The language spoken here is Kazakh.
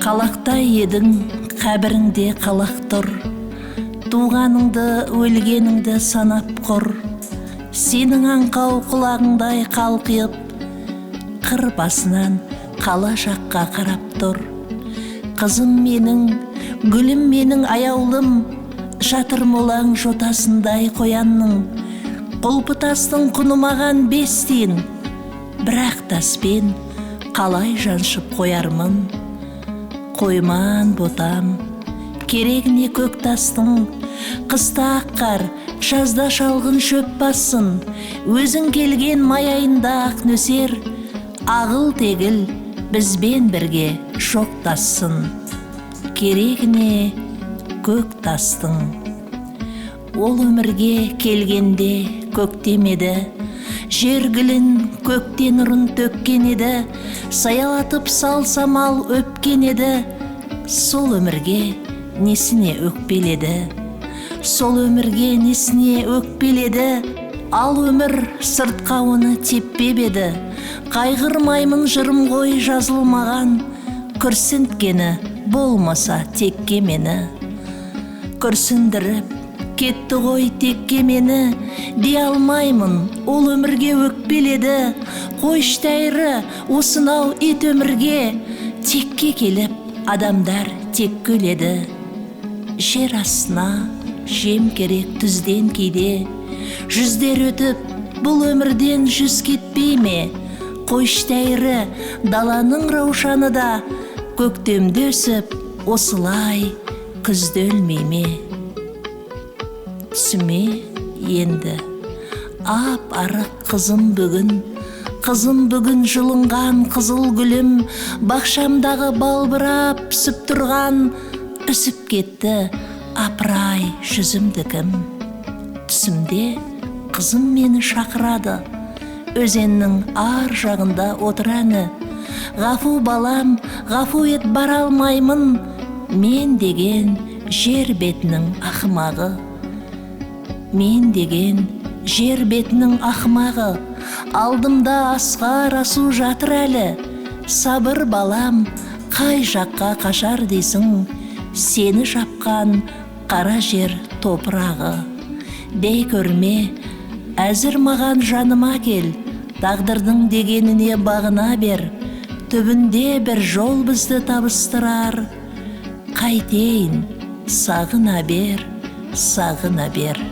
Қалақтай едің, қабіріңде қалақ тұр. Туғаныңды, өлгеніңді санап құр. Сенің аңқау құлағыңдай қалқиып, қыр басынан қала жаққа қарап тұр. Қызым менің, гүлім менің аяулым, жатыр молаң жотасындай қоянның. Құлпытастың құны маған 5 тиын, бірақ таспен қалай жаншып қоярмын. Қойман ботам, керегіне көк тастың, қыста аққар, жазда шалғын шөп бассын. Өзің келген маяйында ақ нөсер, ағыл тегіл бізбен бірге шоқтассын. Керегіне көк тастың. Ол өмірге келгенде көктемеді, жергілін көктен ұрын төккен еді, саялатып салсамал өпкен еді. Сол өмірге несіне өкпеледі, сол өмірге несіне өкпеледі. Ал өмір сыртқа оны теппеп еді, қайғырмаймын жырым ғой жазылмаған. Күрсінткені болмаса текке мені, күрсіндіріп кетті ғой текке мені. Дей алмаймын, ол өмірге өкпеледі. Қойштайры осынау ит өмірге, текке келіп адамдар тек көледі. Жер астына жем керек түзден кейде, жүздер өтіп бұл өмірден жүз кетпей ме? Қойштайры даланың раушаны да көктемде өсіп осылай күзде өлмей ме? Түсіме енді ап-арық қызым бүгін, қызым бүгін жылынған қызыл гүлім, бақшамдағы балбырап пісіп тұрған, үсіп кетті апырай жүзімді кім. Түсімде қызым мені шақырады, өзеннің ар жағында отыраны. Ғафу балам, ғафу ет бара алмаймын, мен деген жер бетінің ақымағы. Мен деген жер бетінің ақымағы, алдымда асқар асу жатыр әлі. Сабыр балам, қай жаққа қашар дейсің, сені жапқан қара жер топырағы. Дей көрме, әзір маған жаныма кел, тағдырдың дегеніне бағына бер. Түбінде бір жол бізді табыстырар, қайтейін, сағына бер, сағына бер.